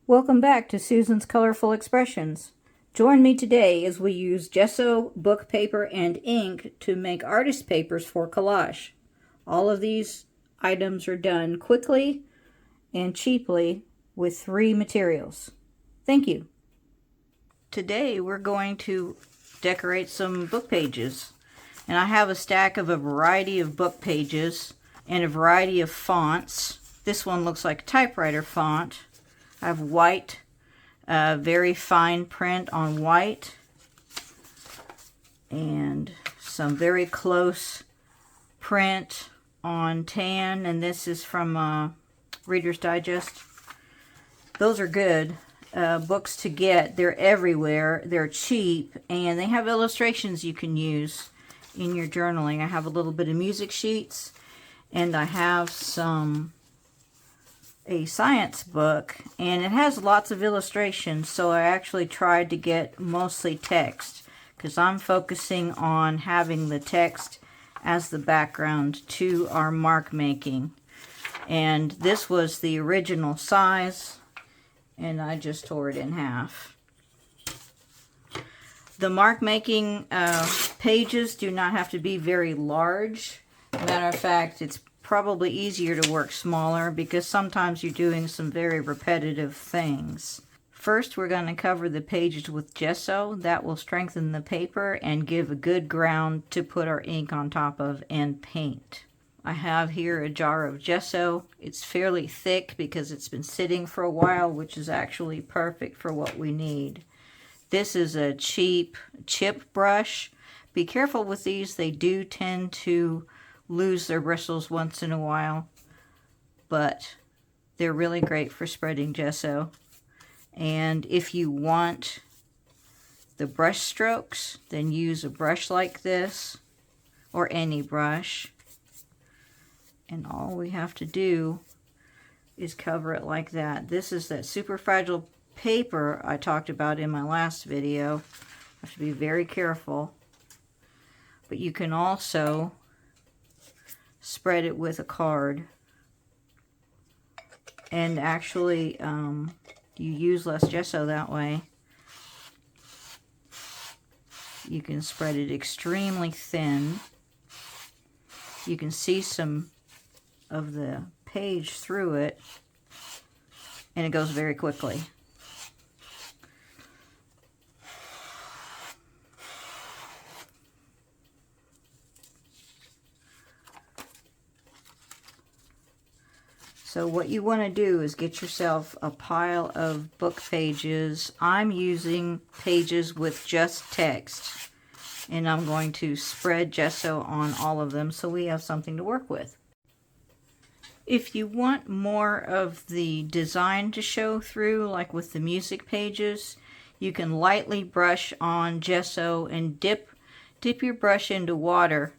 Welcome back to Susan's Colorful Expressions. Join me today as we use gesso, book paper, and ink to make artist papers for collage. All of these items are done quickly and cheaply with 3 materials. Thank you. Today we're going to decorate some book pages. And I have a stack of a variety of book pages and a variety of fonts. This one looks like typewriter font. I have white, very fine print on white, and some very close print on tan, and this is from Reader's Digest. Those are good books to get. They're everywhere. They're cheap, and they have illustrations you can use in your journaling. I have a little bit of music sheets, and I have a science book, and it has lots of illustrations, so I actually tried to get mostly text because I'm focusing on having the text as the background to our mark making. And this was the original size, and I just tore it in half. The mark making pages do not have to be very large. Matter of fact, it's probably easier to work smaller because sometimes you're doing some very repetitive things. First, we're going to cover the pages with gesso. That will strengthen the paper and give a good ground to put our ink on top of and paint. I have here a jar of gesso. It's fairly thick because it's been sitting for a while, which is actually perfect for what we need. This is a cheap chip brush. Be careful with these. They do tend to lose their bristles once in a while, but they're really great for spreading gesso. And if you want the brush strokes, then use a brush like this or any brush, and all we have to do is cover it like that. This is that super fragile paper I talked about in my last video. You have to be very careful, but you can also spread it with a card, and actually you use less gesso that way. You can spread it extremely thin. You can see some of the page through it, and it goes very quickly. So what you want to do is get yourself a pile of book pages. I'm using pages with just text, and I'm going to spread gesso on all of them so we have something to work with. If you want more of the design to show through, like with the music pages, you can lightly brush on gesso and dip your brush into water.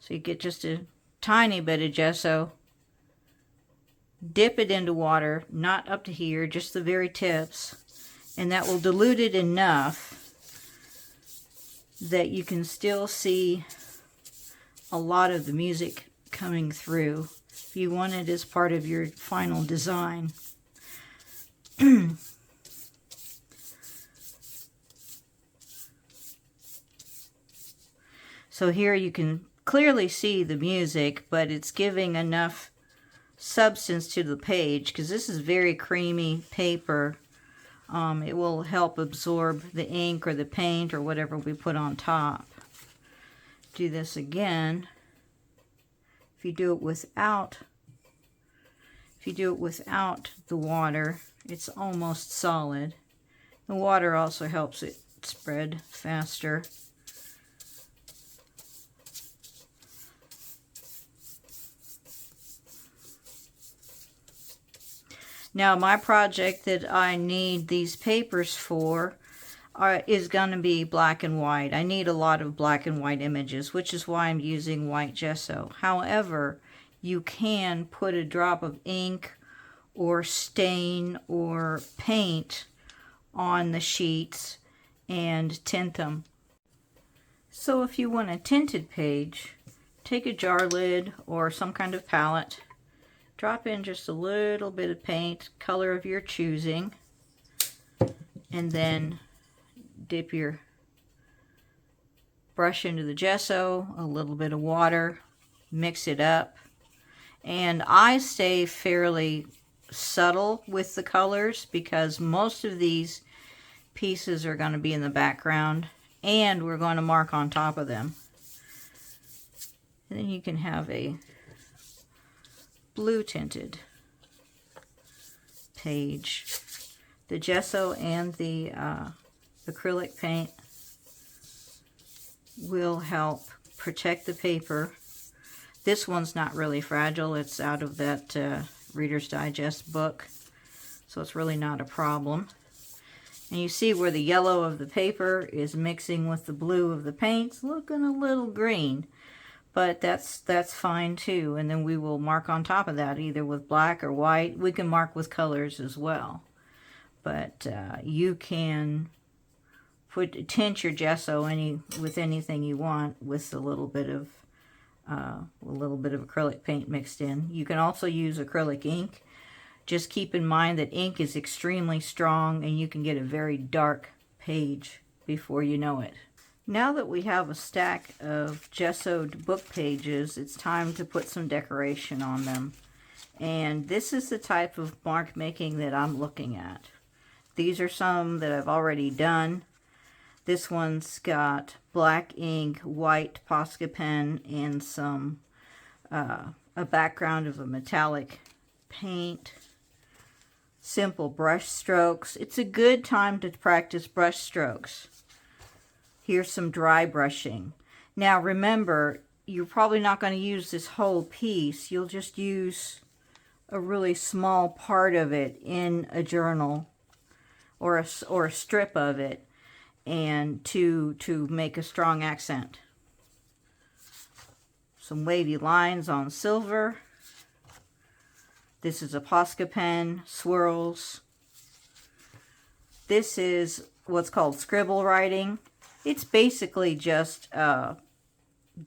So you get just a tiny bit of gesso. Dip it into water, not up to here, just the very tips, and that will dilute it enough that you can still see a lot of the music coming through if you want it as part of your final design. So here you can clearly see the music, but it's giving enough substance to the page because this is very creamy paper. It will help absorb the ink or the paint or whatever we put on top. Do this again. If you do it without the water, it's almost solid. The water also helps it spread faster. Now my project that I need these papers for is going to be black and white. I need a lot of black and white images, which is why I'm using white gesso. However, you can put a drop of ink or stain or paint on the sheets and tint them. So if you want a tinted page, take a jar lid or some kind of palette, drop in just a little bit of paint, color of your choosing, and then dip your brush into the gesso, a little bit of water, mix it up. And I stay fairly subtle with the colors because most of these pieces are going to be in the background and we're going to mark on top of them. And then you can have a blue tinted page. The gesso and the acrylic paint will help protect the paper. This one's not really fragile. It's out of that Reader's Digest book, so it's really not a problem. And you see where the yellow of the paper is mixing with the blue of the paint. It's looking a little green, but that's fine too. And then we will mark on top of that either with black or white. We can mark with colors as well, but you can tint your gesso with anything you want with a little bit of acrylic paint mixed in. You can also use acrylic ink. Just keep in mind that ink is extremely strong and you can get a very dark page before you know it. Now that we have a stack of gessoed book pages, it's time to put some decoration on them. And this is the type of mark making that I'm looking at. These are some that I've already done. This one's got black ink, white Posca pen, and some a background of a metallic paint. Simple brush strokes. It's a good time to practice brush strokes. Here's some dry brushing. Now remember, you're probably not going to use this whole piece. You'll just use a really small part of it in a journal or a strip of it, and to make a strong accent. Some wavy lines on silver. This is a Posca pen, swirls. This is what's called scribble writing. It's basically just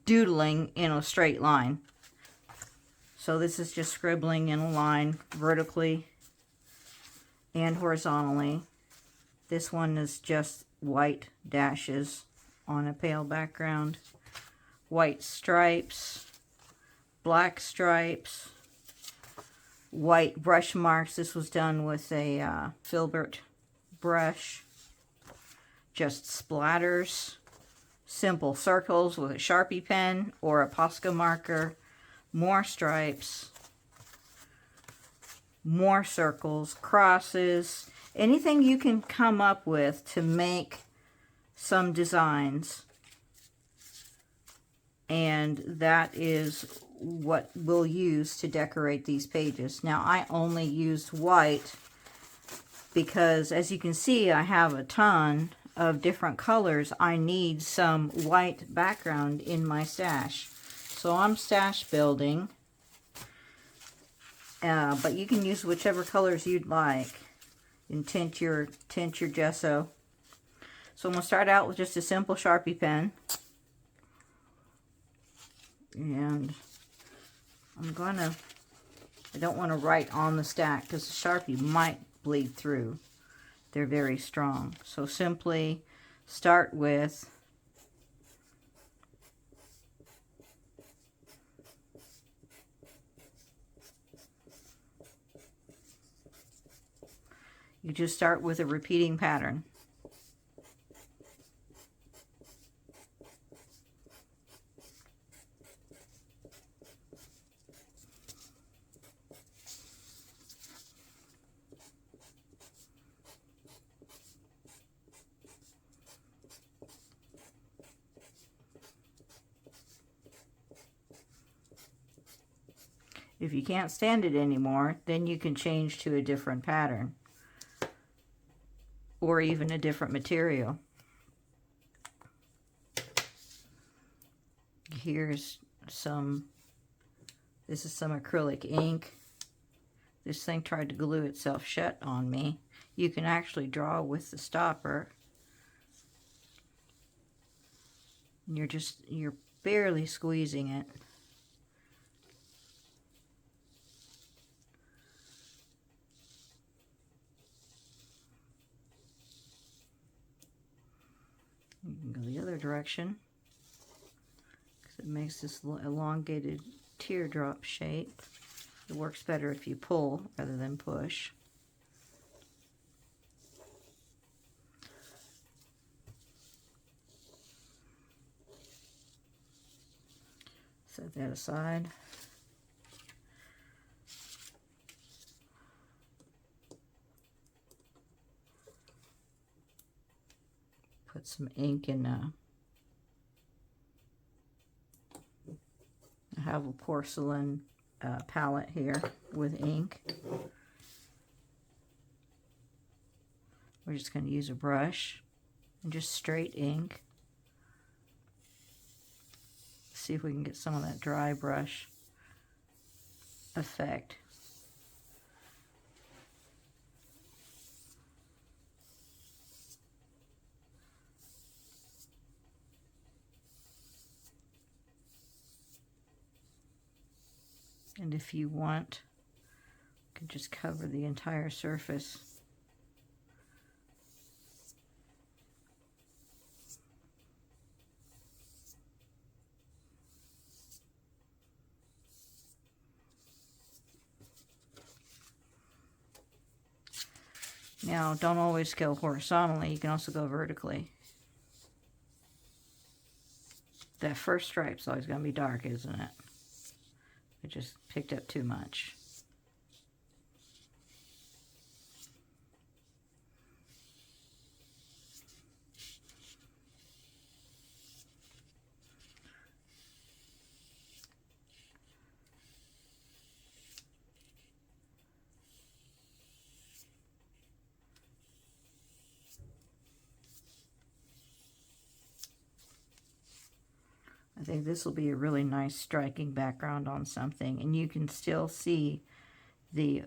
doodling in a straight line. So this is just scribbling in a line vertically and horizontally. This one is just white dashes on a pale background. White stripes, black stripes, white brush marks. This was done with a filbert brush. Just splatters. Simple circles with a Sharpie pen or a Posca marker. More stripes. More circles, crosses. Anything you can come up with to make some designs. And that is what we'll use to decorate these pages. Now, I only used white because, as you can see, I have a ton of different colors. I need some white background in my stash. So I'm stash building, but you can use whichever colors you'd like and tint your gesso. So I'm going to start out with just a simple Sharpie pen. And I don't want to write on the stack because the Sharpie might bleed through. They're very strong. So simply start with you just start with a repeating pattern. If you can't stand it anymore, then you can change to a different pattern or even a different material. Here's some, this is some acrylic ink. This thing tried to glue itself shut on me. You can actually draw with the stopper. You're barely squeezing it. And go the other direction, because it makes this elongated teardrop shape. It works better if you pull rather than push. Set that aside. Put some ink in. I have a porcelain palette here with ink. We're just going to use a brush and just straight ink. See if we can get some of that dry brush effect. And if you want, you can just cover the entire surface. Now, don't always go horizontally, you can also go vertically. That first stripe's always going to be dark, isn't it? It just picked up too much. I think this will be a really nice striking background on something, and you can still see the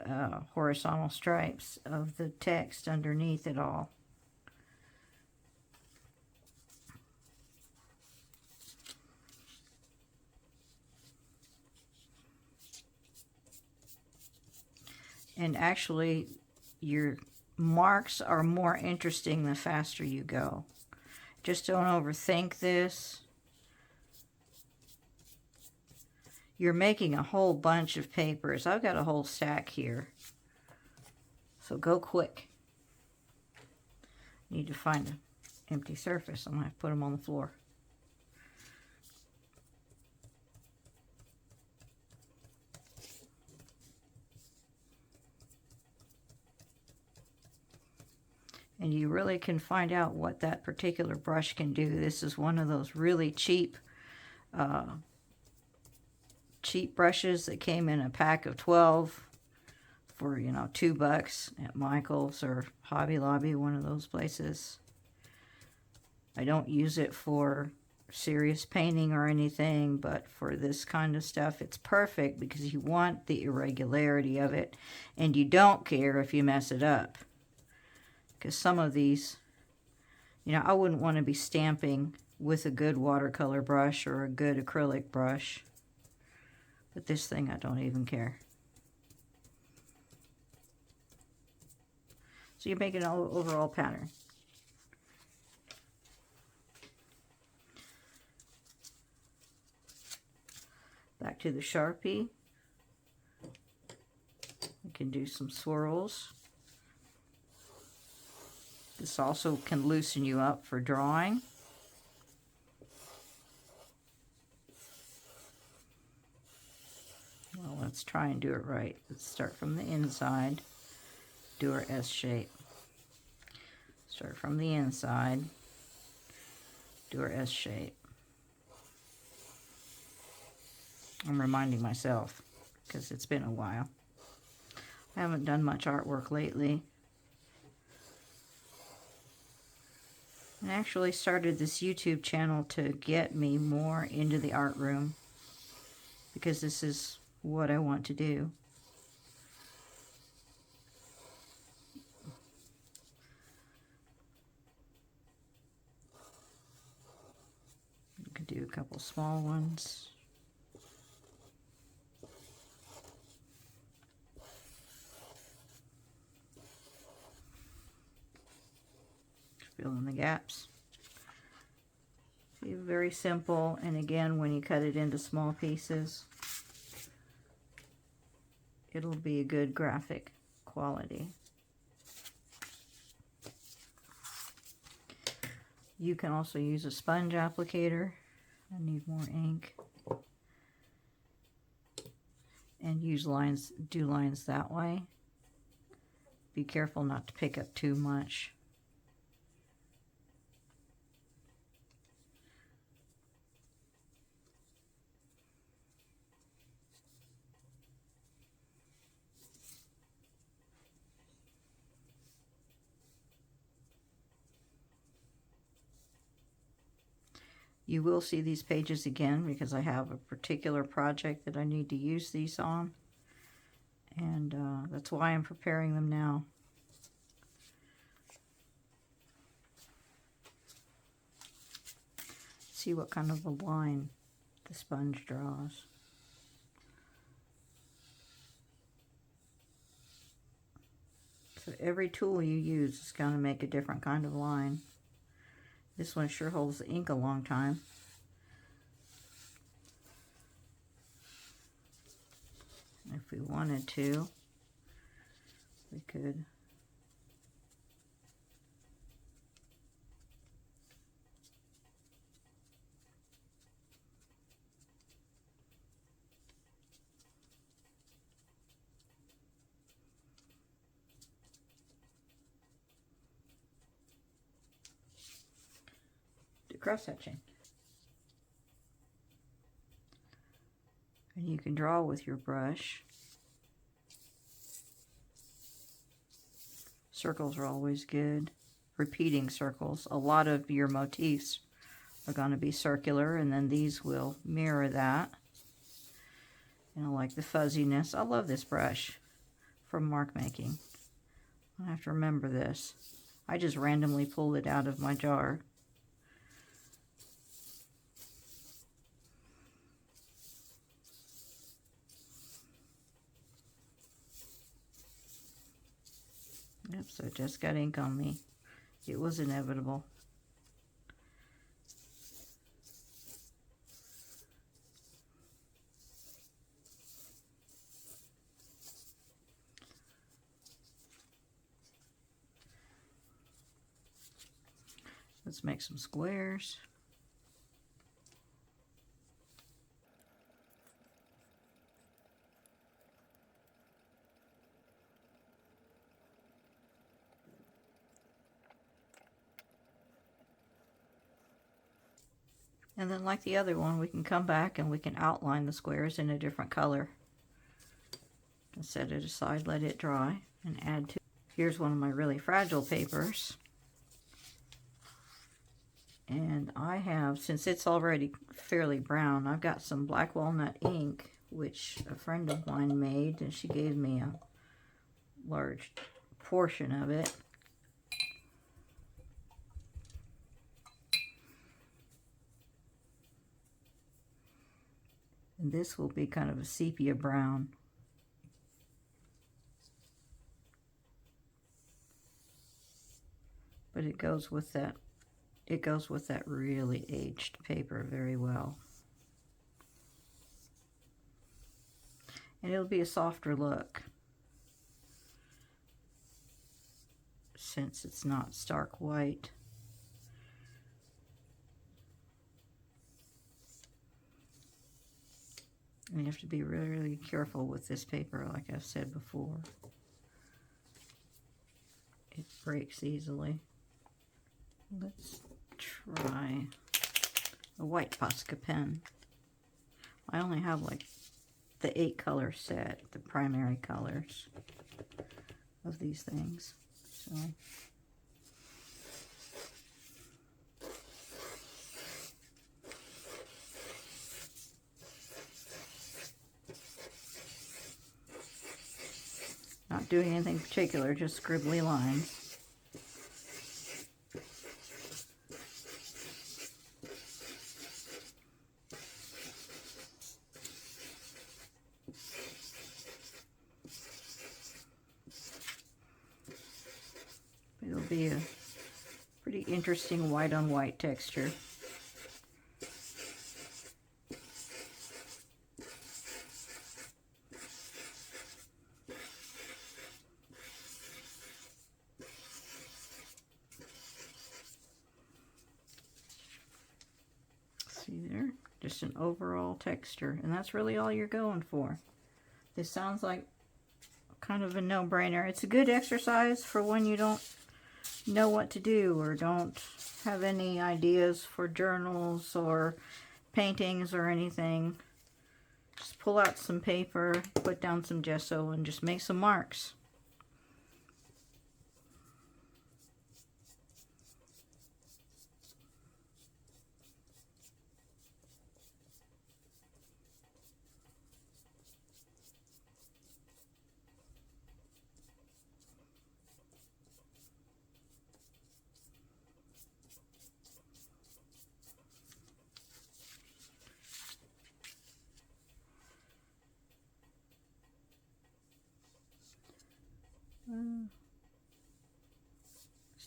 horizontal stripes of the text underneath it all. And actually, your marks are more interesting the faster you go. Just don't overthink this. You're making a whole bunch of papers. I've got a whole stack here. So go quick. Need to find an empty surface. I'm going to have to put them on the floor. And you really can find out what that particular brush can do. This is one of those really cheap brushes that came in a pack of 12 for, you know, $2 at Michael's or Hobby Lobby, one of those places. I don't use it for serious painting or anything, but for this kind of stuff, it's perfect because you want the irregularity of it, and you don't care if you mess it up. Because some of these, you know, I wouldn't want to be stamping with a good watercolor brush or a good acrylic brush. But this thing, I don't even care. So you're making an overall pattern. Back to the Sharpie. We can do some swirls. This also can loosen you up for drawing. Well, let's try and do it right. Let's start from the inside, do our S shape. Start from the inside, do our S shape. I'm reminding myself because it's been a while. I haven't done much artwork lately. I actually started this YouTube channel to get me more into the art room because this is what I want to do. You could do a couple small ones. Fill in the gaps. See, very simple, and again, when you cut it into small pieces, it'll be a good graphic quality. You can also use a sponge applicator. I need more ink. And use lines, do lines that way. Be careful not to pick up too much. You will see these pages again because I have a particular project that I need to use these on. And that's why I'm preparing them now. See what kind of a line the sponge draws. So every tool you use is going to make a different kind of line. This one sure holds the ink a long time. If we wanted to, we could do cross-hatching. And you can draw with your brush. Circles are always good. Repeating circles. A lot of your motifs are going to be circular, and then these will mirror that. And I like the fuzziness. I love this brush from mark making. I have to remember this. I just randomly pulled it out of my jar. Yep, so it just got ink on me. It was inevitable. Let's make some squares. And then like the other one, we can come back and we can outline the squares in a different color. And set it aside, let it dry, and add to. Here's one of my really fragile papers. And I have, since it's already fairly brown, I've got some black walnut ink, which a friend of mine made, and she gave me a large portion of it. And this will be kind of a sepia brown. But it goes with that really aged paper very well. And it'll be a softer look since it's not stark white. And you have to be really, really careful with this paper, like I've said before. It breaks easily. Let's try a white Posca pen. I only have like the 8 color set, the primary colors of these things. So not doing anything particular, just scribbly lines. It'll be a pretty interesting white on white texture. just an overall texture. And that's really all you're going for. This sounds like kind of a no-brainer. It's a good exercise for when you don't know what to do or don't have any ideas for journals or paintings or anything. Just pull out some paper, put down some gesso, and just make some marks.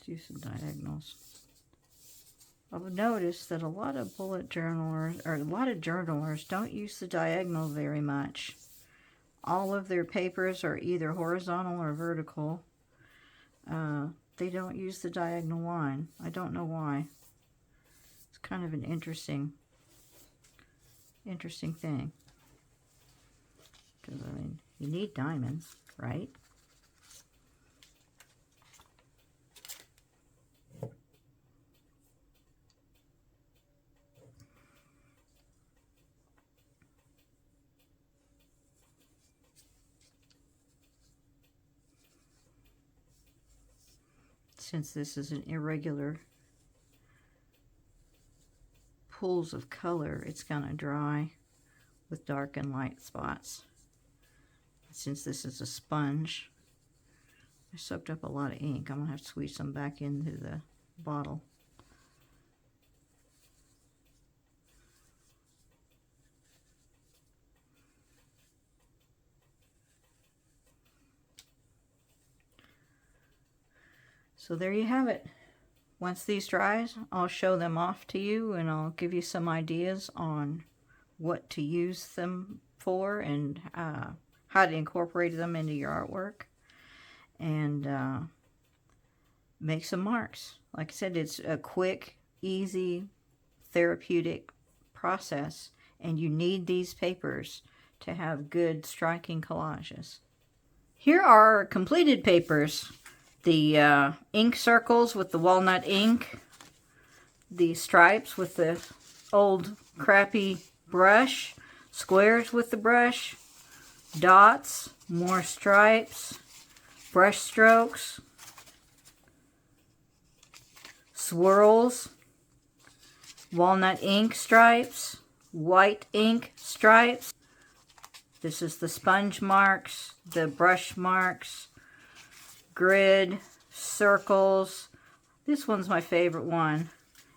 Let's do some diagonals. I've noticed that a lot of bullet journalers, or a lot of journalers, don't use the diagonal very much. All of their papers are either horizontal or vertical. They don't use the diagonal line. I don't know why. It's kind of an interesting thing. Because, I mean, you need diamonds, right? Since this is an irregular pools of color, it's going to dry with dark and light spots. Since this is a sponge, I soaked up a lot of ink. I'm going to have to squeeze some back into the bottle. So there you have it. Once these dries, I'll show them off to you and I'll give you some ideas on what to use them for and how to incorporate them into your artwork. And make some marks. Like I said, it's a quick, easy, therapeutic process. And you need these papers to have good, striking collages. Here are our completed papers. The ink circles with the walnut ink, the stripes with the old crappy brush, squares with the brush, dots, more stripes, brush strokes, swirls, walnut ink stripes, white ink stripes. This is the sponge marks, the brush marks, grid, circles. This one's my favorite one.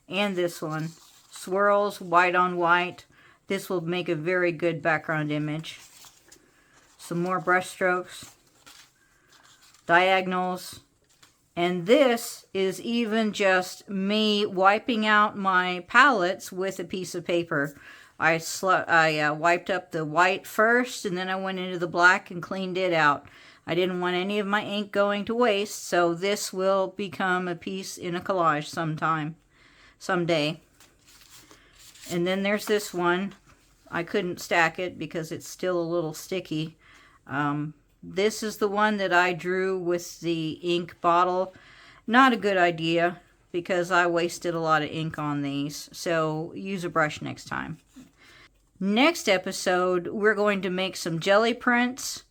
And this one. Swirls, white on white. This will make a very good background image. Some more brush strokes. Diagonals. And this is even just me wiping out my palettes with a piece of paper. I wiped up the white first, and then I went into the black and cleaned it out. I didn't want any of my ink going to waste, so this will become a piece in a collage someday. And then there's this one. I couldn't stack it because it's still a little sticky. This is the one that I drew with the ink bottle. Not a good idea because I wasted a lot of ink on these, so use a brush next time. Next episode, we're going to make some jelly prints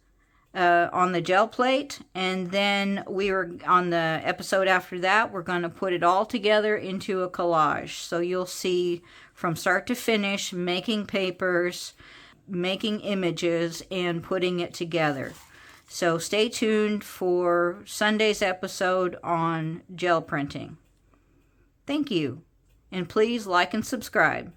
on the gel plate, and then on the episode after that, we're going to put it all together into a collage. So you'll see from start to finish making papers, making images, and putting it together. So stay tuned for Sunday's episode on gel printing. Thank you, and please like and subscribe.